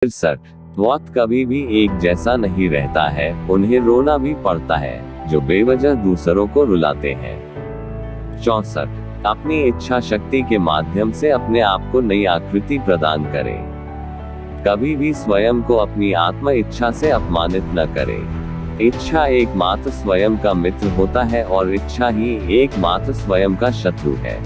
तिरसठ। वक्त कभी भी एक जैसा नहीं रहता है, उन्हें रोना भी पड़ता है जो बेवजह दूसरों को रुलाते हैं। 64। अपनी इच्छा शक्ति के माध्यम से अपने आप को नई आकृति प्रदान करें। कभी भी स्वयं को अपनी आत्म इच्छा से अपमानित न करें। इच्छा एकमात्र स्वयं का मित्र होता है और इच्छा ही एकमात्र स्वयं का शत्रु है।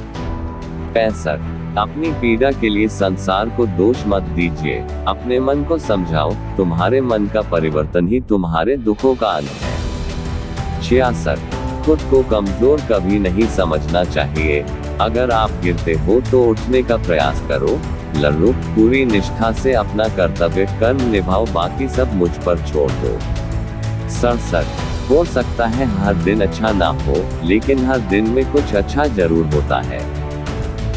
65। अपनी पीड़ा के लिए संसार को दोष मत दीजिए, अपने मन को समझाओ, तुम्हारे मन का परिवर्तन ही तुम्हारे दुखों का अंत है। 66। खुद को कमजोर कभी नहीं समझना चाहिए। अगर आप गिरते हो तो उठने का प्रयास करो, लड़ो, पूरी निष्ठा से अपना कर्तव्य कर्म निभाओ, बाकी सब मुझ पर छोड़ दो। 67। हो सकता है हर दिन अच्छा ना हो, लेकिन हर दिन में कुछ अच्छा जरूर होता है।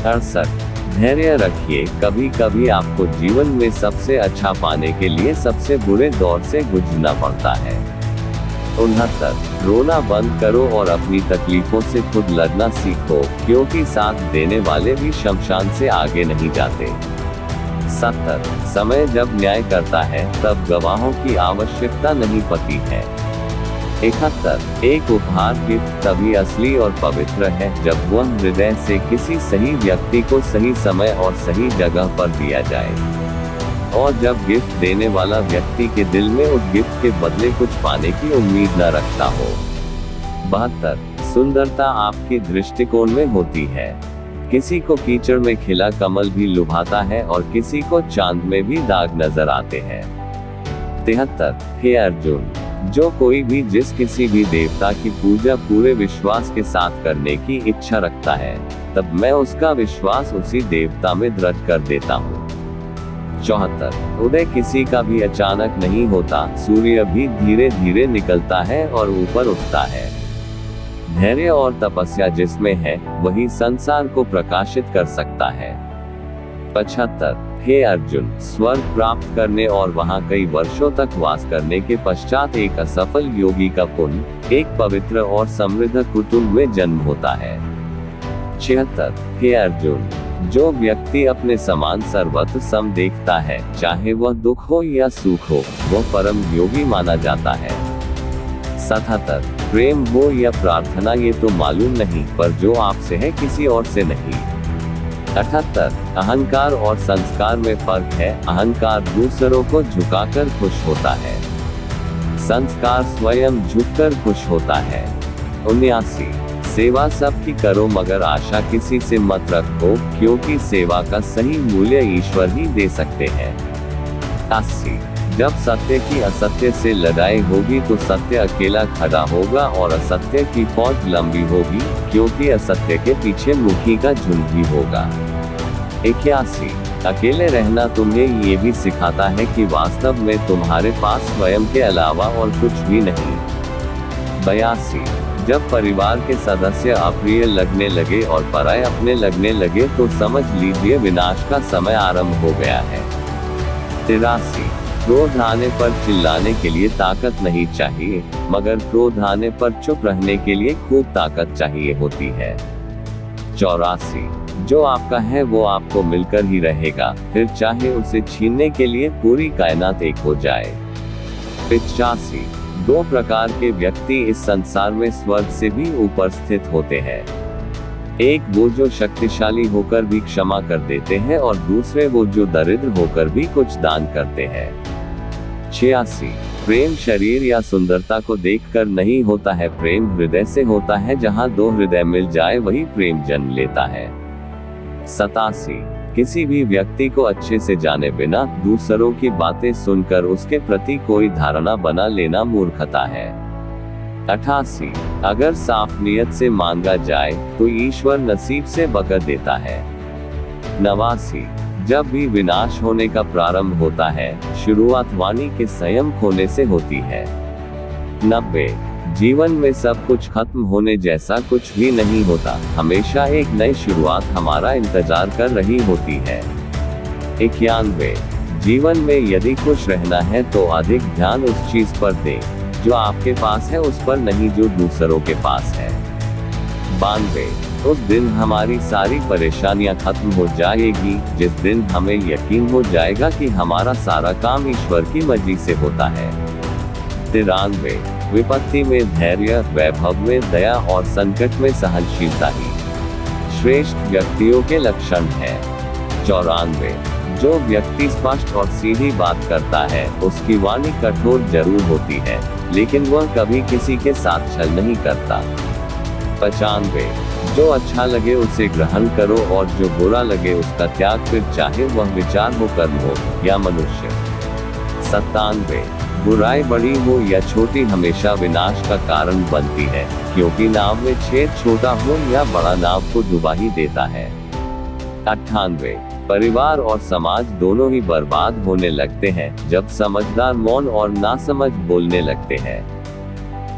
68। धैर्य रखिए, कभी कभी आपको जीवन में सबसे अच्छा पाने के लिए सबसे बुरे दौर से गुजरना पड़ता है। 69। रोना बंद करो और अपनी तकलीफों से खुद लड़ना सीखो, क्योंकि साथ देने वाले भी शमशान से आगे नहीं जाते। 70। समय जब न्याय करता है तब गवाहों की आवश्यकता नहीं पड़ती है। 71। एक उपहार गिफ्ट तभी असली और पवित्र है जब वह हृदय से किसी सही व्यक्ति को सही समय और सही जगह पर दिया जाए, और जब गिफ्ट देने वाला व्यक्ति के दिल में उस गिफ्ट के बदले कुछ पाने की उम्मीद न रखता हो। 72। सुंदरता आपकी दृष्टिकोण में होती है। किसी को कीचड़ में खिला कमल भी लुभाता है और किसी को चांद में भी दाग नजर आते हैं। 73। हे अर्जुन, जो कोई भी जिस किसी भी देवता की पूजा पूरे विश्वास के साथ करने की इच्छा रखता है, तब मैं उसका विश्वास उसी देवता में दृढ़ कर देता हूँ। 74। उदय किसी का भी अचानक नहीं होता, सूर्य भी धीरे धीरे निकलता है और ऊपर उठता है। धैर्य और तपस्या जिसमें है, वही संसार को प्रकाशित कर सकता है। 75। हे अर्जुन, स्वर्ग प्राप्त करने और वहां कई वर्षों तक वास करने के पश्चात एक असफल योगी का पुण्य एक पवित्र और समृद्ध कुटुंब में जन्म होता है। 76। हे अर्जुन, जो व्यक्ति अपने समान सर्वत्र सम देखता है, चाहे वह दुख हो या सुख हो, वह परम योगी माना जाता है। 77। प्रेम हो या प्रार्थना ये तो मालूम नहीं, पर जो आपसे है किसी और से नहीं। 78। अहंकार और संस्कार में फर्क है। अहंकार दूसरों को झुकाकर खुश होता है, संस्कार स्वयं झुककर खुश होता है। 79। सेवा सबकी करो मगर आशा किसी से मत रखो, क्योंकि सेवा का सही मूल्य ईश्वर ही दे सकते हैं। 80। जब सत्य की असत्य से लड़ाई होगी तो सत्य अकेला खड़ा होगा और असत्य की फौज लंबी होगी, क्योंकि असत्य के पीछे मुखी का झुंड भी होगा। 81। अकेले रहना तुम्हें ये भी सिखाता है कि वास्तव में तुम्हारे पास स्वयं के अलावा और कुछ भी नहीं। 82। जब परिवार के सदस्य अप्रिय लगने लगे और पराये अपने लगने लगे तो समझ लीजिए विनाश का समय आरंभ हो गया है। 83। क्रोध आने पर चिल्लाने के लिए ताकत नहीं चाहिए, मगर क्रोध आने पर चुप रहने के लिए खूब ताकत चाहिए होती है। 84। जो आपका है वो आपको मिलकर ही रहेगा, फिर चाहे उसे छीनने के लिए पूरी कायनात एक हो जाए। 85। दो प्रकार के व्यक्ति इस संसार में स्वर्ग से भी ऊपर स्थित होते हैं। एक वो जो शक्तिशाली होकर भी क्षमा कर देते हैं और दूसरे वो जो दरिद्र होकर भी कुछ दान करते हैं। 86। प्रेम शरीर या सुंदरता को देखकर नहीं होता है, प्रेम हृदय से होता है। जहां दो हृदय मिल जाए वही प्रेम जन्म लेता है। 87। किसी भी व्यक्ति को अच्छे से जाने बिना दूसरों की बातें सुनकर उसके प्रति कोई धारणा बना लेना मूर्खता है। 88। अगर साफ नियत से मांगा जाए तो ईश्वर नसीब से बकर देता है। 89। जब भी विनाश होने का प्रारंभ होता है, शुरुआत वाणी के संयम खोने से होती है। 90। जीवन में सब कुछ खत्म होने जैसा कुछ भी नहीं होता, हमेशा एक नई शुरुआत हमारा इंतजार कर रही होती है। 91। जीवन में यदि खुश रहना है तो अधिक ध्यान उस चीज पर दें जो आपके पास है, उस पर नहीं जो दूसरों के पास है। 92। उस दिन हमारी सारी परेशानियां खत्म हो जाएगी, जिस दिन हमें यकीन हो जाएगा कि हमारा सारा काम ईश्वर की मर्जी से होता है। 93 विपत्ति में धैर्य, वैभव में दया और संकट में सहनशीलता ही श्रेष्ठ व्यक्तियों के लक्षण है। 94 जो व्यक्ति स्पष्ट और सीधी बात करता है, उसकी वाणी कठोर जरूर होती है, लेकिन वह कभी किसी के साथ छल नहीं करता। 95 जो अच्छा लगे उसे ग्रहण करो और जो बुरा लगे उसका त्याग, फिर चाहे वह विचार हो, कर्म हो या मनुष्य। 97 बुराई बड़ी हो या छोटी हमेशा विनाश का कारण बनती है, क्योंकि नाव में छेद छोटा हो या बड़ा नाव को डुबा ही देता है। 98 परिवार और समाज दोनों ही बर्बाद होने लगते हैं जब समझदार मौन और नासमझ बोलने लगते हैं।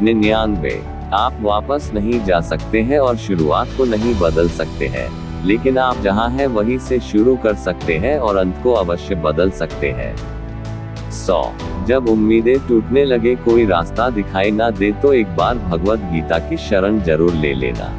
99 आप वापस नहीं जा सकते हैं और शुरुआत को नहीं बदल सकते हैं, लेकिन आप जहां हैं वहीं से शुरू कर सकते हैं और अंत को अवश्य बदल सकते हैं। 100 जब उम्मीदें टूटने लगे, कोई रास्ता दिखाई ना दे, तो एक बार भगवत गीता की शरण जरूर ले लेना।